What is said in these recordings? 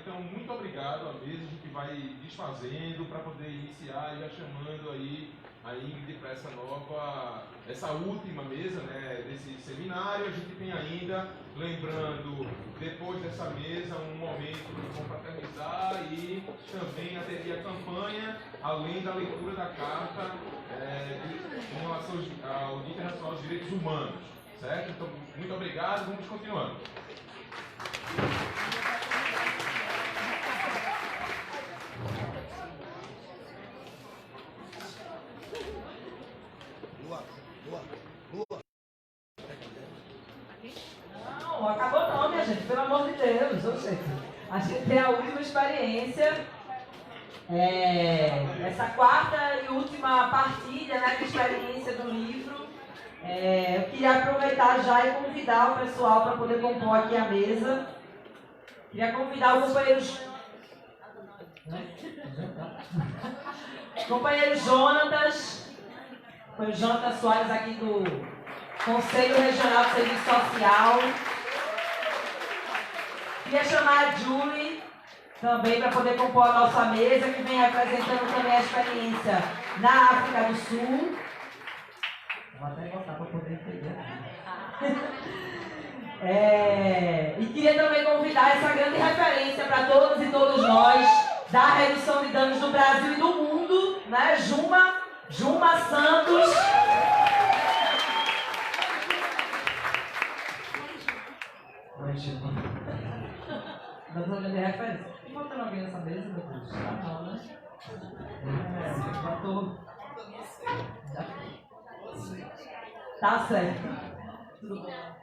Então, muito obrigado à mesa. A gente vai desfazendo para poder iniciar e já chamando aí a Ingrid para essa última mesa, né, desse seminário. A gente tem ainda, lembrando, depois dessa mesa, um momento de confraternizar e também haveria a campanha, além da leitura da carta em relação ao Dia Internacional dos Direitos Humanos. Certo? Então, muito obrigado. Vamos continuando. Não, acabou não, minha gente, pelo amor de Deus. A gente tem a última experiência, essa quarta e última partilha, né, de experiência do livro. Eu queria aproveitar já e convidar o pessoal para poder compor aqui a mesa. Queria convidar o companheiro Jonatas, o Jonatas Soares aqui do Conselho Regional de Serviço Social. Queria chamar a Julie também para poder compor a nossa mesa, que vem apresentando também a experiência na África do Sul. Vou até botar para poder entender. E queria também convidar essa grande referência para todos e todos nós da redução de danos do Brasil e do mundo, né? Juma Santos. Oi, Juma. Nós vamos ver a referência. Tem faltando alguém nessa mesa, meu Deus? Ah, não, né? Faltou. Tá certo. Tudo bom.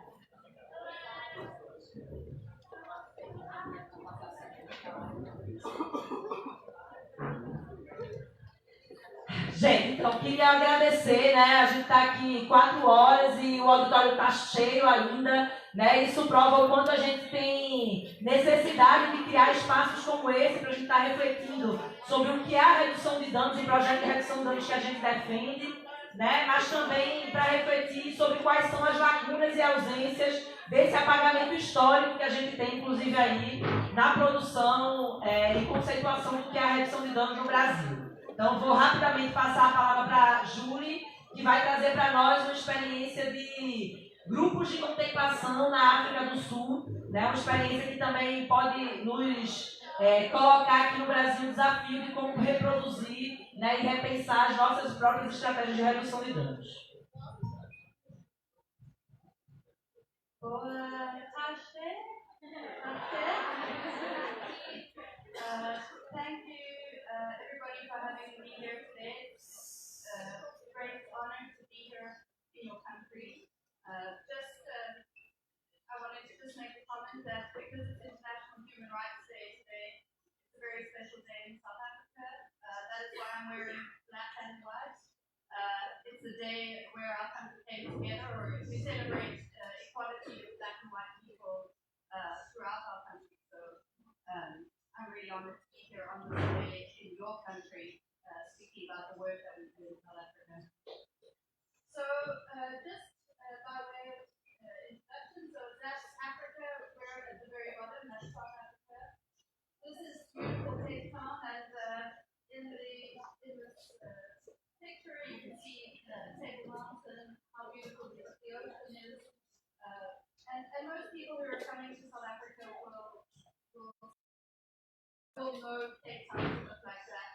Gente, então queria agradecer, né? A gente está aqui 4 horas e o auditório está cheio ainda, né? Isso prova o quanto a gente tem necessidade de criar espaços como esse para a gente estar refletindo sobre o que é a redução de danos e projeto de redução de danos que a gente defende, né? Mas também para refletir sobre quais são as lacunas e ausências desse apagamento histórico que a gente tem, inclusive aí, na produção e conceituação do que é a redução de danos no Brasil. Então, vou rapidamente passar a palavra para a Julie, que vai trazer para nós uma experiência de grupos de contemplação na África do Sul, né? Uma experiência que também pode nos colocar aqui no Brasil o desafio de como reproduzir, né, e repensar as nossas próprias estratégias de redução de danos. Boa tarde. Thank you, everybody, for having me here today. It's a great honor to be here in your country. I wanted to just make a comment that because it's International Human Rights Day today, it's a very special day in South Africa. That is why I'm wearing black and white. It's a day where our country came together, or we celebrate equality of black and white people throughout our country. So I'm really honored to be here on this day in your country, speaking about the work that we do in South Africa. So just by way of introduction, so that's Africa, we're at the very bottom, that's South Africa. This is beautiful Cape Town, and in this picture you can see Table Mountain, how beautiful the ocean is. And most people who are coming to South Africa will know Cape Town to look like that.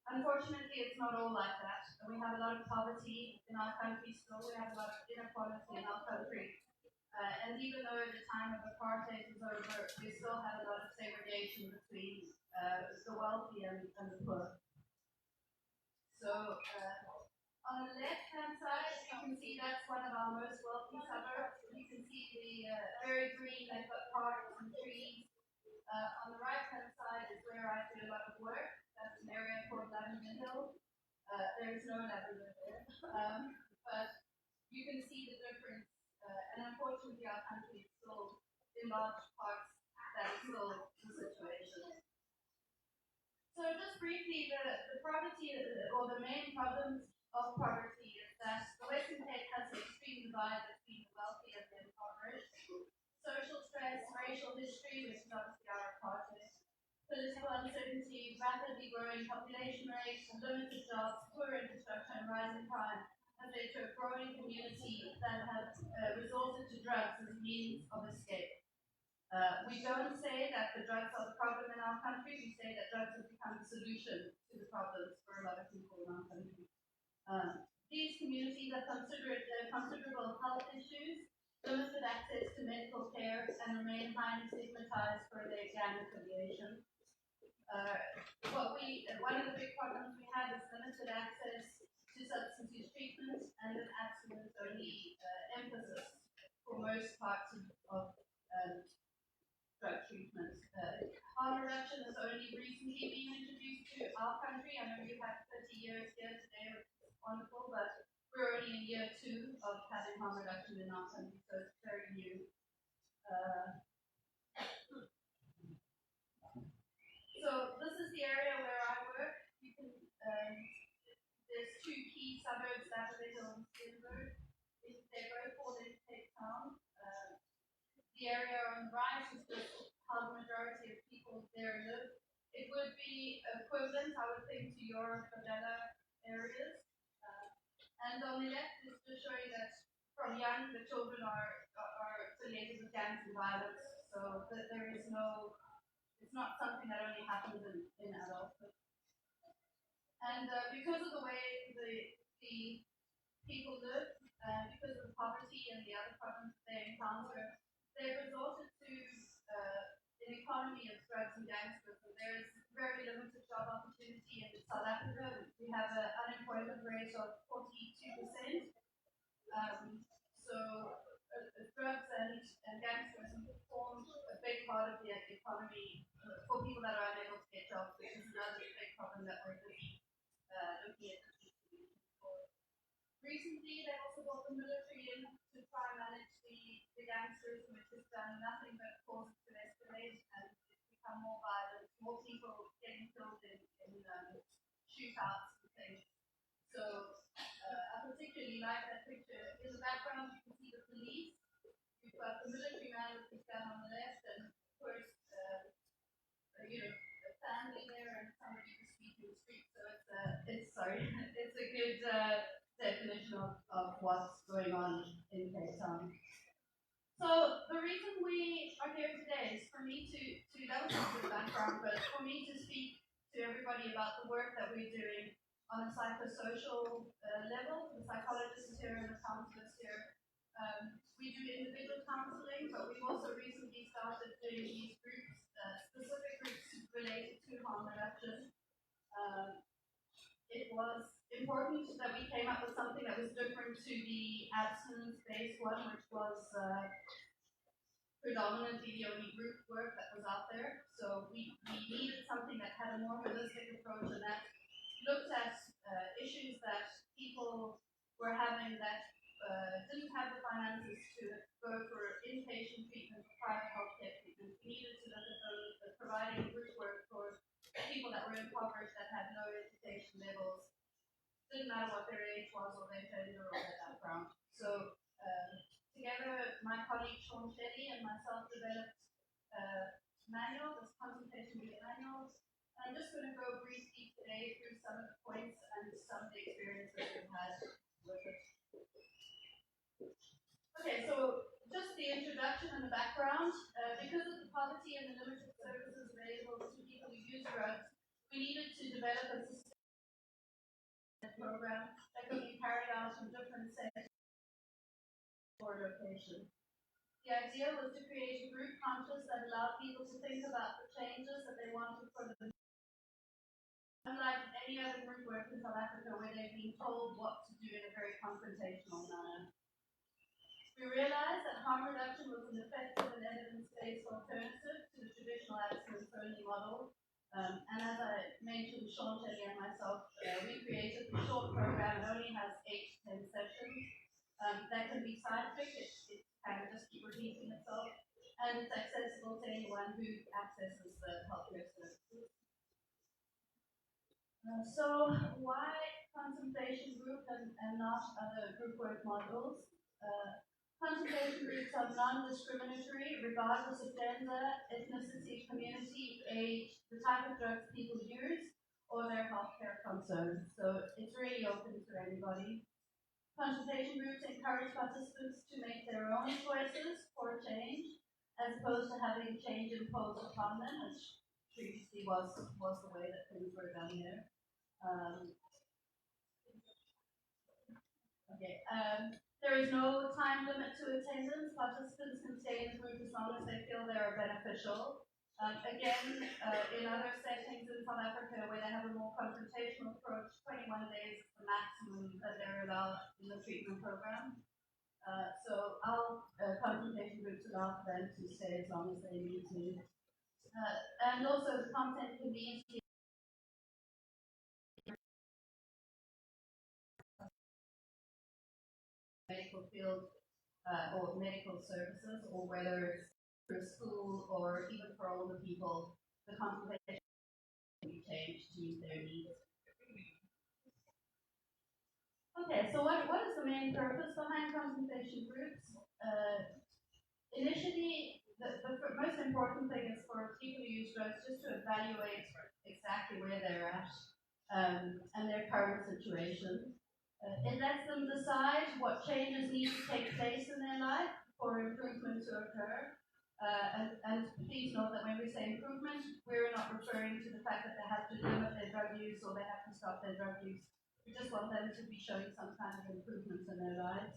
Unfortunately, it's not all like that. We have a lot of poverty in our country still. We have a lot of inequality in our country. And even though the time of apartheid is over, we still have a lot of segregation between the wealthy and the poor. So on the left-hand side, you can see that's one of our most wealthy suburbs. You can see the very green, they've got parks and trees. On the right-hand side is where I do a lot of work. That's an area called Lavender Hill. There is no lavender there. But you can see the difference. And unfortunately, our country is still, in large parts, that is still the situation. So just briefly, the poverty, or the main problems of poverty is that the Western Cape has an extreme divide between the wealthy and the impoverished. Social stress, racial history, which is obviously our apartheid, rapidly growing population rates, limited jobs, poor infrastructure, and rising crime has led to a growing community that have resorted to drugs as a means of escape. We don't say that the drugs are the problem in our country. We say that drugs have become the solution to the problems for a lot of people in our country. These communities have considerable health issues, limited access to medical care, and remain highly stigmatized for their gang affiliation. One of the big problems we have is limited access to substance use treatment and an abstinence only emphasis for most parts of drug treatment. Harm reduction has only recently been introduced to our country. I know you have 30 years here today, which is wonderful, but we're only in year 2 of having harm reduction in our country, so it's very new. So this is the area where I work. You can there's 2 key suburbs, Saturday and Steenberg. They're both called in Cape Town. The area on the right is just how the majority of people there live. It would be equivalent, I would think, to your favela areas. And on the left is just showing that from young, the children are affiliated with gangs and violence. So that there is no, it's not something that only happens in adulthood. And because of the way the people live, because of the poverty and the other problems they encounter, they've resorted to an economy of drugs and gangsters. So there's very limited job opportunity in South Africa. We have an unemployment rate of 42%. Drugs and gangsters form a big part of the economy for people that are unable to get jobs, which is another big problem that we're looking at the solution for. Recently, they also brought the military in to try and manage the gangsters, which has done nothing but cause it to escalate and it's become more violent, more people getting killed in shootouts and things. So I particularly like that picture. In the background, you can see the police. You've got the military man with his gun on the left, and of course, a family there and somebody who's speaking the street. So it's a good definition of what's going on in Cape Town. So the reason we are here today is for me to that was not the background, but for me to speak to everybody about the work that we're doing on a psychosocial level. The psychologist is here and the counselor is here. We do individual counseling, but we've also recently started doing these groups, specific groups related to harm reduction. It was important that we came up with something that was different to the abstinence-based one, which was predominantly the only group work that was out there. So we needed something that had a more holistic approach and that looked at issues that people were having that didn't have the finances to go for inpatient treatment or private healthcare treatment. We needed to look at providing group work for people that were impoverished, that had low education levels, didn't matter what their age was or their gender or their background. So together, my colleague Sean Shelley and myself developed a manual, this consultation manual. I'm just going to go briefly today through some of the points and some of the experiences we've had with it. Okay, so just the introduction and the background. Because of the poverty and the limited services available to people who use drugs, we needed to develop a sustainable program that could be carried out in different settings or locations. The idea was to create a group conscious that allowed people to think about the changes that they wanted for the unlike any other group work in South Africa where they've been told what to do in a very confrontational manner. We realized that harm reduction was an effective and evidence-based alternative to the traditional abstinence-only model. And as I mentioned, Sean Shelley and myself, we created a short program. It only has 8 to 10 sessions. That can be scientific. It kind of just keep repeating itself. And it's accessible to anyone who accesses the healthcare services. So why contemplation group and not other group work models? Contemplation groups are non-discriminatory regardless of gender, ethnicity, community, age, the type of drugs people use, or their healthcare concerns. So it's really open to anybody. Consultation groups encourage participants to make their own choices for change, as opposed to having change imposed upon them, which previously was the way that things were done here. There is no time limit to attendance. Participants can stay in the group as long as they feel they are beneficial. In other settings in South Africa where they have a more confrontational approach, 21 days is the maximum that they're allowed in the treatment program. So our confrontation groups allow them to stay as long as they need to. And also the content can be medical field or medical services, or whether it's for school or even for older people, the consultation can be changed to meet their needs. Okay, so what is the main purpose behind consultation groups? Initially, the most important thing is for people who use drugs just to evaluate exactly where they're at and their current situation. It lets them decide what changes need to take place in their life for improvement to occur. And please note that when we say improvement, we're not referring to the fact that they have to limit their drug use or they have to stop their drug use. We just want them to be showing some kind of improvements in their lives.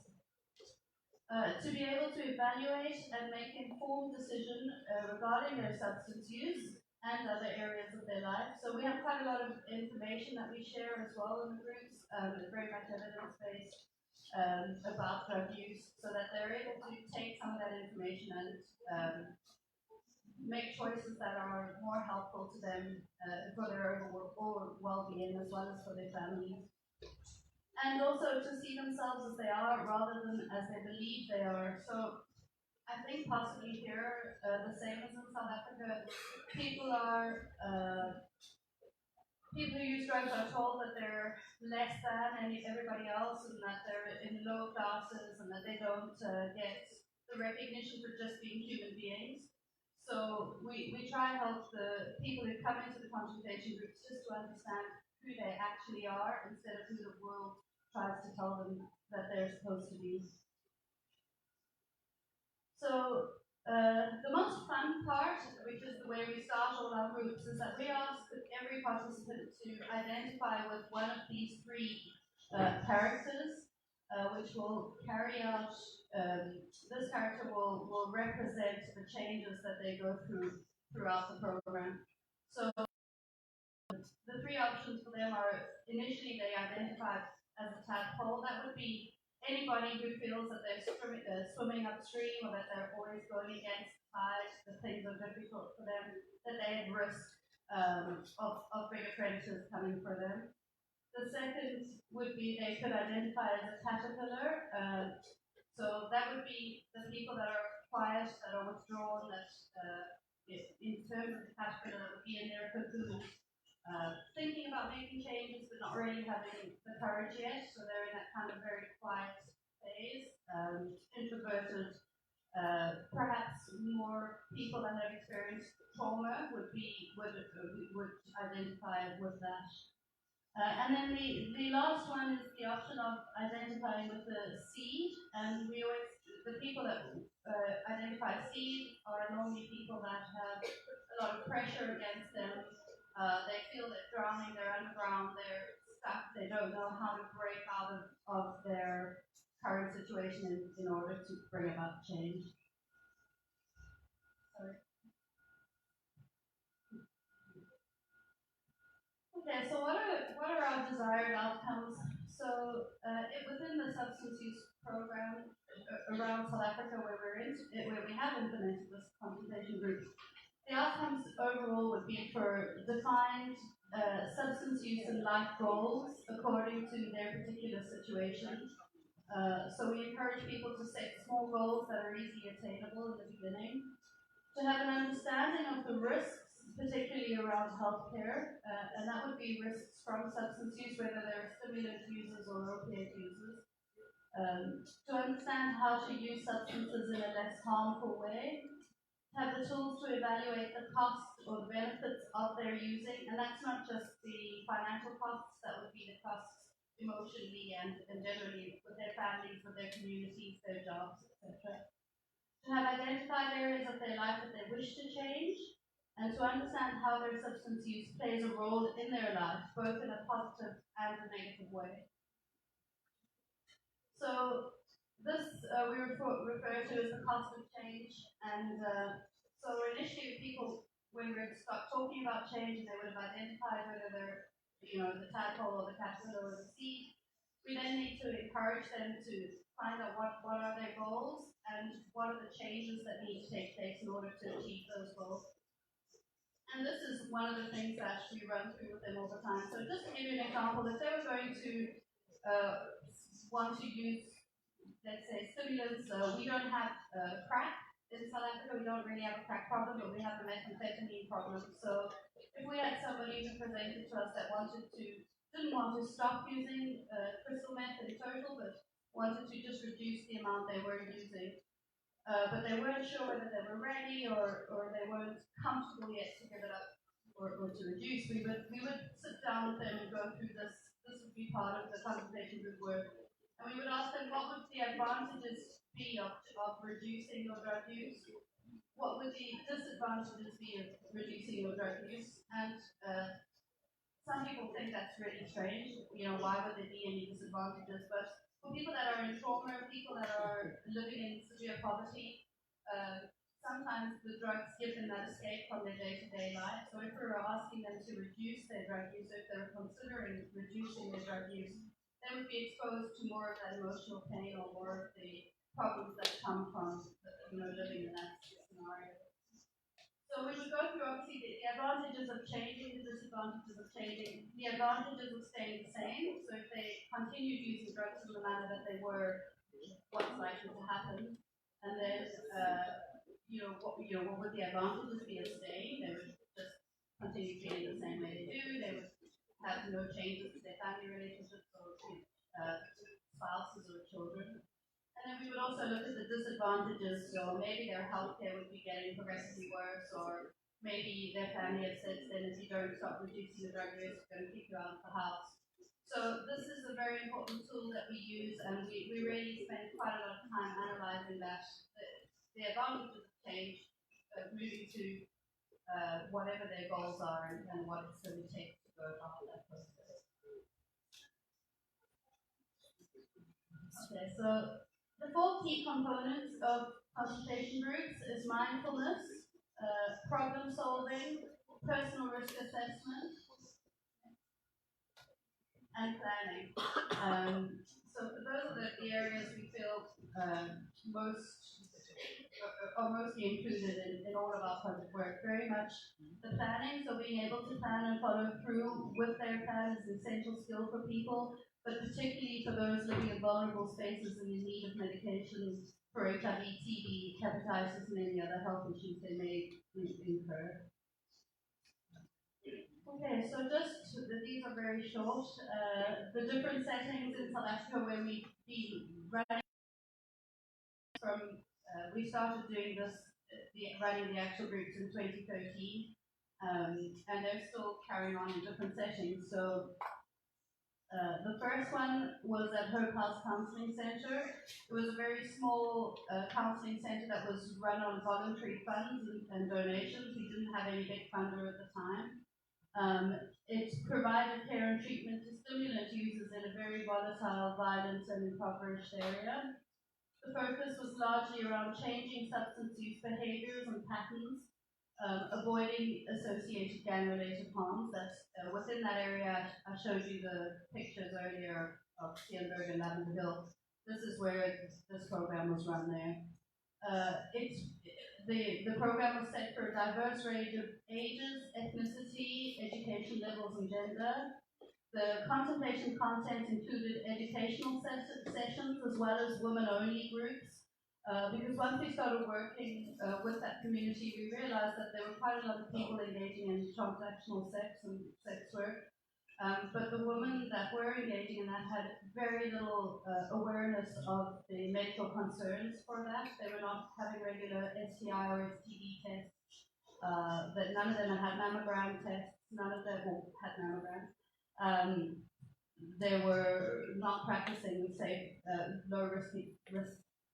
To be able to evaluate and make informed decision regarding their substance use and other areas of their life. So we have quite a lot of information that we share as well in the groups, very much evidence-based about drug use, so that they're able to take some of that information and make choices that are more helpful to them for their overall well-being as well as for their families. And also to see themselves as they are rather than as they believe they are. So I think possibly here, the same as in South Africa, people who use drugs are told that they're less than everybody else and that they're in low classes and that they don't get the recognition for just being human beings. So we try to help the people who come into the consultation groups just to understand who they actually are instead of who the world tries to tell them that they're supposed to be. So the most fun part, which is the way we start all our groups, is that we ask every participant to identify with one of these three characters, which will carry out, this character will represent the changes that they go through throughout the program. So the three options for them are, initially they identify as a tadpole. That would be anybody who feels that they're swimming upstream or that they're always going against the tide, that things are difficult for them, that they're at risk of bigger predators coming for them. The second would be they could identify as a caterpillar. So that would be the people that are quiet, that are withdrawn, that in terms of the caterpillar, that would be in their cocoon. Thinking about making changes but not really having the courage yet, so they're in that kind of very quiet phase, introverted. Perhaps more people that have experienced trauma would identify with that. And then the last one is the option of identifying with the seed, and the people that identify seed are normally people that have a lot of pressure against them. They feel that drowning, they're underground, they're stuck, they don't know how to break out of their current situation in order to bring about change. Sorry. Okay, so what are our desired outcomes? So within the substance use program around South Africa where we have implemented this consultation group, the outcomes overall would be for defined substance use and life goals according to their particular situation. So we encourage people to set small goals that are easily attainable in the beginning, to have an understanding of the risks, particularly around healthcare, and that would be risks from substance use, whether they're stimulant users or opiate users. To understand how to use substances in a less harmful way, have the tools to evaluate the cost or the benefits of their using, and that's not just the financial costs, that would be the costs emotionally and generally with their families, with their communities, their jobs, etc. To have identified areas of their life that they wish to change, and to understand how their substance use plays a role in their life, both in a positive and a negative way. So this we refer to as the cost of change, and so initially people, when we start talking about change, they would have identified whether they're, the tadpole or the caterpillar or the seed. We then need to encourage them to find out what are their goals and what are the changes that need to take place in order to achieve those goals. And this is one of the things that we run through with them all the time. So just to give you an example, if they were going to want to use, let's say, stimulants, we don't have crack in South Africa. We don't really have a crack problem, but we have a methamphetamine problem. So if we had somebody who presented to us that didn't want to stop using crystal meth in total, but wanted to just reduce the amount they were using, but they weren't sure whether they were ready or they weren't comfortable yet to give it up or to reduce, we would sit down with them and go through this. This would be part of the consultation group work. And we would ask them what would the advantages be of reducing your drug use? What would the disadvantages be of reducing your drug use? And some people think that's really strange. Why would there be any disadvantages? But for people that are in trauma, people that are living in severe poverty, sometimes the drugs give them that escape from their day-to-day life. So if we were asking them to reduce their drug use, if they were considering reducing their drug use, they would be exposed to more of that emotional pain or more of the problems that come from living in that scenario. So we would go through obviously the advantages of changing, the disadvantages of changing, the advantages of staying the same. So if they continued using drugs in the manner that they were, what's likely to happen? And then what would the advantages be of staying? They would just continue feeling the same way they do. They would have no changes to their family relationships or spouses or children. And then we would also look at the disadvantages. So maybe their healthcare would be getting progressively worse, or maybe their family had said to them, if you don't stop reducing the drug use, we're going to kick you out of the house. So this is a very important tool that we use, and we really spend quite a lot of time analyzing that, the advantages of change, moving to whatever their goals are and what it's going to take to go about that process. Okay, so the 4 key components of consultation groups is mindfulness, problem solving, personal risk assessment, and planning. So those are the areas we feel are mostly included in all of our project work. Very much the planning, so being able to plan and follow through with their plan is an essential skill for people, but particularly for those living in vulnerable spaces and in need of medication for HIV, TB, hepatitis, and any other health issues they may incur. Okay, so these are very short. The different settings in South Africa where we've been running from, we started doing this, running the actual groups in 2013, and they're still carrying on in different settings. So the first one was at Hope House Counseling Center. It was a very small counseling center that was run on voluntary funds and donations. We didn't have any big funder at the time. It provided care and treatment to stimulant users in a very volatile, violent, and impoverished area. The focus was largely around changing substance use behaviors and patterns, avoiding associated gang-related harms. That's within that area. I showed you the pictures earlier of Steenberg and Lavender Hill. This is where this program was run there. The program was set for a diverse range of ages, ethnicity, education levels, and gender. The contemplation content included educational sessions as well as women-only groups, because once we started working with that community, we realized that there were quite a lot of people engaging in transactional sex and sex work. But the women that were engaging in that had very little awareness of the medical concerns for that. They were not having regular STI or STD tests. That none of them had mammogram tests. None of them had mammograms. They were not practicing safe, low risk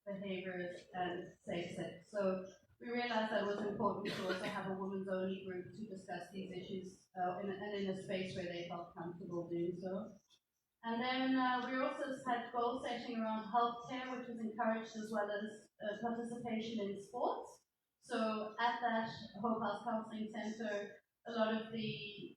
behaviors and safe sex. So we realized that it was important to also have a women's only group to discuss these issues and in a space where they felt comfortable doing so. And then we also had goal setting around healthcare, which was encouraged, as well as participation in sports. So at that Hope House Counseling Center, a lot of the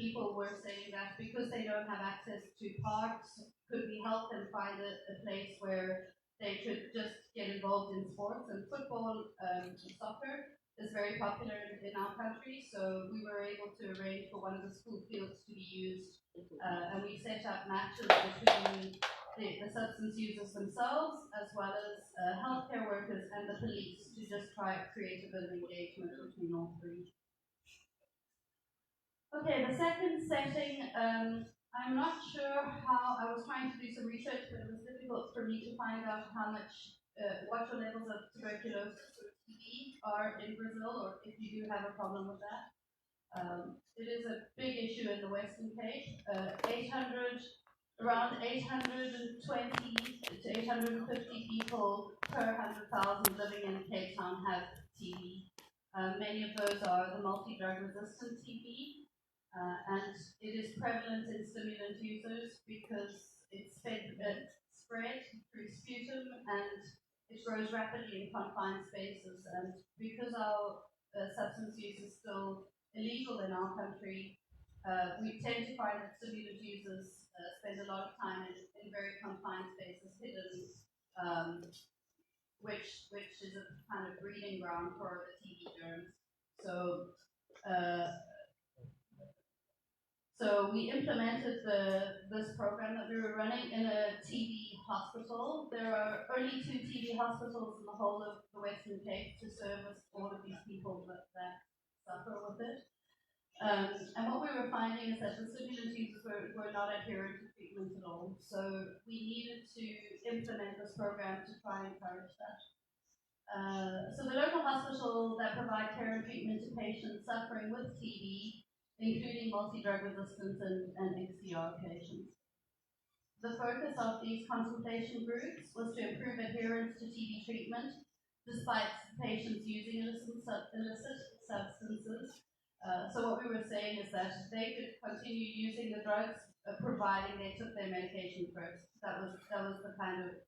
people were saying that because they don't have access to parks, could we help them find a place where they could just get involved in sports? And football, soccer is very popular in our country, so we were able to arrange for one of the school fields to be used, and we set up matches between the substance users themselves, as well as healthcare workers and the police, to just try to create a bit of engagement between all three. Okay, the second setting, I'm not sure how, I was trying to do some research, but it was difficult for me to find out how much, what your levels of tuberculosis or TB are in Brazil, or if you do have a problem with that. It is a big issue in the Western Cape. Around 820 to 850 people per 100,000 living in Cape Town have TB. Many of those are the multi-drug resistant TB. And it is prevalent in stimulant users because it's spread through sputum and it grows rapidly in confined spaces. And because our substance use is still illegal in our country, we tend to find that stimulant users spend a lot of time in very confined spaces, hidden, which is a kind of breeding ground for the TB germs. So we implemented this program that we were running in a TB hospital. There are only 2 TB hospitals in the whole of the Western Cape to service all of these people that suffer with it. And what we were finding is that the stimulant users were not adherent to treatment at all. So we needed to implement this program to try and encourage that. So the local hospital that provide care and treatment to patients suffering with TB, including multi-drug resistance and XDR patients. The focus of these consultation groups was to improve adherence to TB treatment, despite patients using illicit substances. So what we were saying is that they could continue using the drugs, providing they took their medication first. That was the kind of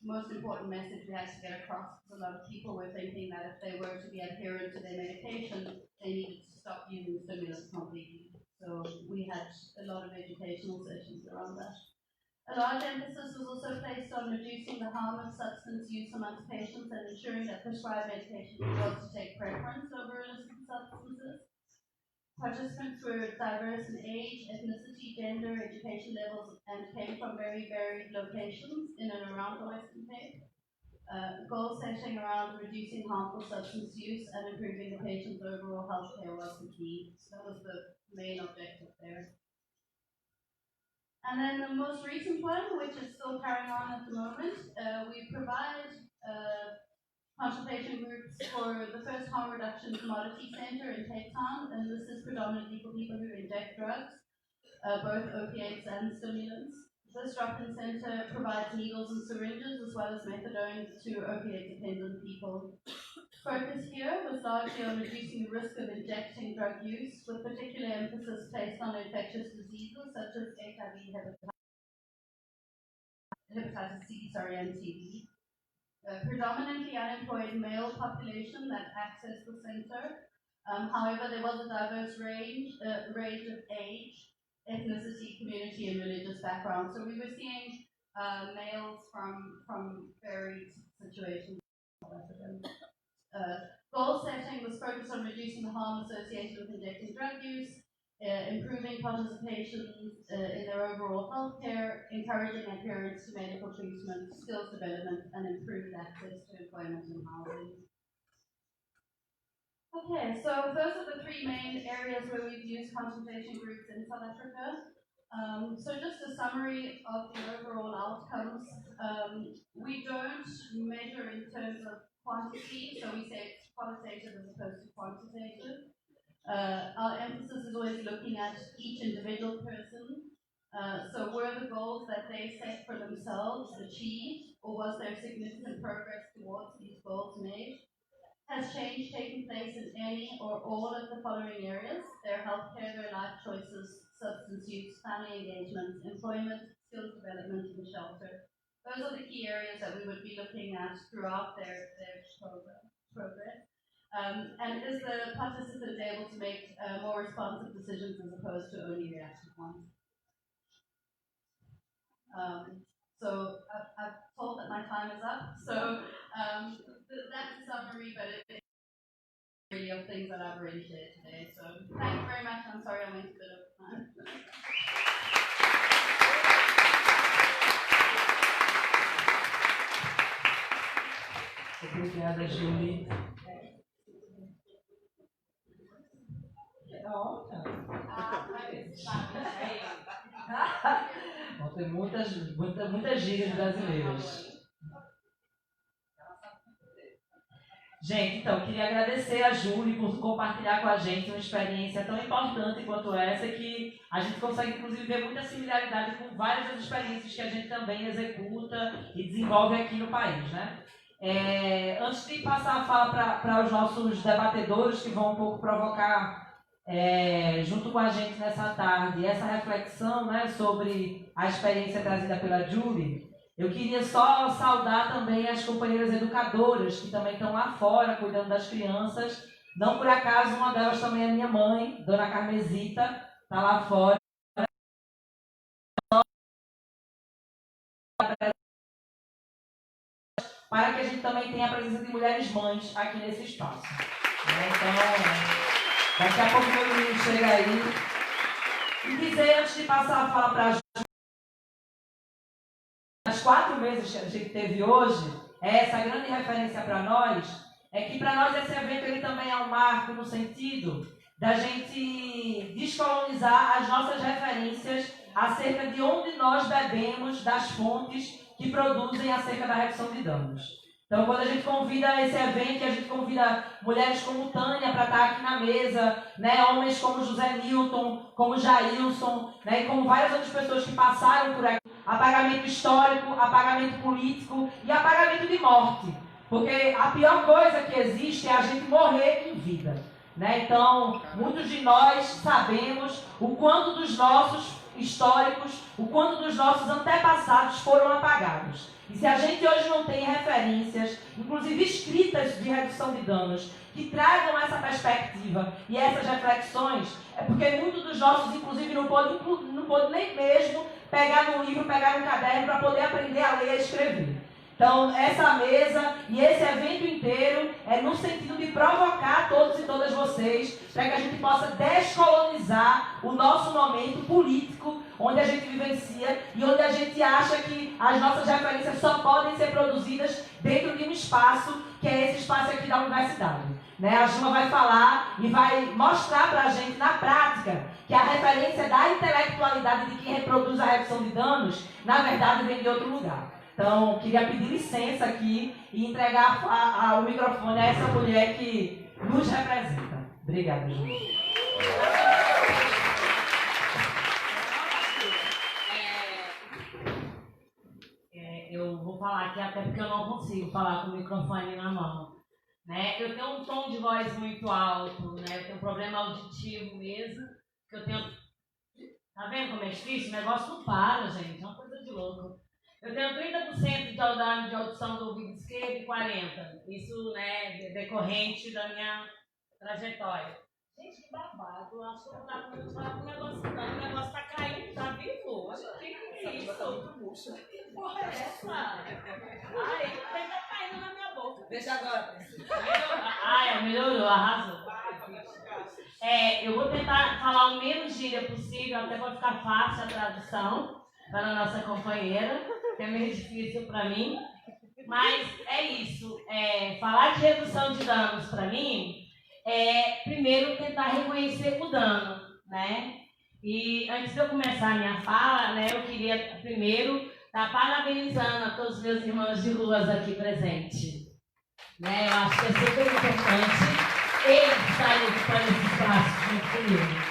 most important message we had to get across, because a lot of people were thinking that if they were to be adherent to their medication, they needed to stop using stimulants completely. So we had a lot of educational sessions around that. A large emphasis was also placed on reducing the harm of substance use amongst patients and ensuring that prescribed medication was to take preference over illicit substances. Participants were diverse in age, ethnicity, gender, education levels, and came from very varied locations in and around the Western Cape. Goal setting around reducing harmful substance use and improving the patient's overall health care was the key. So that was the main objective there. And then the most recent one, which is still carrying on at the moment, we provide consultation groups for the first harm reduction commodity center in Cape Town, and this is predominantly for people who inject drugs, both opiates and stimulants. This drop-in center provides needles and syringes as well as methadone to opiate-dependent people. Focus here was largely on reducing the risk of injecting drug use, with particular emphasis placed on infectious diseases such as HIV, hepatitis C, and TB. Predominantly unemployed male population that accessed the center. However, there was a diverse range of age, ethnicity, community, and religious background. So we were seeing males from varied situations. Goal setting was focused on reducing the harm associated with injecting drug use, improving participation in their overall healthcare, encouraging adherence to medical treatment, skills development, and improved access to employment and housing. Okay, so those are the three main areas where we've used consultation groups in South Africa. So just a summary of the overall outcomes. We don't measure in terms of quantity, so we say it's qualitative as opposed to quantitative. Our emphasis is always looking at each individual person. So were the goals that they set for themselves achieved, or was there significant progress towards these goals made? Has change taken place in any or all of the following areas: their healthcare, their life choices, substance use, family engagement, employment, skills development, and shelter? Those are the key areas that we would be looking at throughout their progress. And is the participant able to make more responsive decisions as opposed to only reactive ones? So I've told that my time is up. So that's a summary, but it's really of things that I've already shared today. So thank you very much. I'm sorry I went a bit over time. Obrigada, Julie. Tem muitas gírias brasileiras. Gente, então, queria agradecer a Júlia por compartilhar com a gente uma experiência tão importante quanto essa, que a gente consegue, inclusive, ver muita similaridade com várias das experiências que a gente também executa e desenvolve aqui no país, né? Antes de passar a fala para os nossos debatedores, que vão um pouco provocar, junto com a gente nessa tarde, essa reflexão, né, sobre a experiência trazida pela Júlia, eu queria só saudar também as companheiras educadoras que também estão lá fora cuidando das crianças. Não por acaso, uma delas também é minha mãe, Dona Carmesita, está lá fora. Para que a gente também tenha a presença de mulheres mães aqui nesse espaço. Então, daqui a pouco meu menino chega aí. E dizer, antes de passar a fala para a Júlia, as 4 mesas que a gente teve hoje, essa grande referência para nós, é que para nós esse evento ele também é um marco no sentido da gente descolonizar as nossas referências acerca de onde nós bebemos das fontes que produzem acerca da redução de danos. Então, quando a gente convida esse evento, a gente convida mulheres como Tânia para estar aqui na mesa, né, homens como José Newton, como Jailson, né, e como várias outras pessoas que passaram por aqui. Apagamento histórico, apagamento político e apagamento de morte. Porque a pior coisa que existe é a gente morrer em vida. Né? Então, muitos de nós sabemos o quanto dos nossos históricos, o quanto dos nossos antepassados foram apagados. E se a gente hoje não tem referências, inclusive escritas de redução de danos, que tragam essa perspectiva e essas reflexões, é porque muitos dos nossos, inclusive, não pôde nem mesmo pegar num livro, pegar num caderno para poder aprender a ler e a escrever. Então, essa mesa e esse evento inteiro é no sentido de provocar todos e todas vocês para que a gente possa descolonizar o nosso momento político, onde a gente vivencia e onde a gente acha que as nossas referências só podem ser produzidas dentro de um espaço, que é esse espaço aqui da universidade. Né? A Juma vai falar e vai mostrar para a gente na prática que a referência da intelectualidade de quem reproduz a redução de danos, na verdade, vem de outro lugar. Então, queria pedir licença aqui e entregar o microfone a essa mulher que nos representa. Obrigada, Júlia. Eu vou falar aqui até porque eu não consigo falar com o microfone na mão. Né? Eu tenho um tom de voz muito alto, né? Eu tenho um problema auditivo mesmo, que eu tenho... Tá vendo como é difícil? O negócio não para, gente, é uma coisa de louco. Eu tenho 30% de dano de audição do ouvido esquerdo e 40%. Isso, né, decorrente da minha trajetória. Gente, que babado. Eu acho que eu vou dar para falar com o negócio não. O negócio tá caindo, tá vivo. O que é isso? Que porra é essa? Ai, o trem tá caindo na minha boca. Deixa agora. Melhorou, arrasou. Eu vou tentar falar o menos gíria possível, até para ficar fácil a tradução para a nossa companheira, que é meio difícil para mim. Mas é isso. Falar de redução de danos para mim primeiro tentar reconhecer o dano, né? E antes de eu começar a minha fala, né, eu queria primeiro estar parabenizando a todos os meus irmãos de ruas aqui presentes. Né? Eu acho que é super importante eles estarem ocupando esse espaço junto comigo.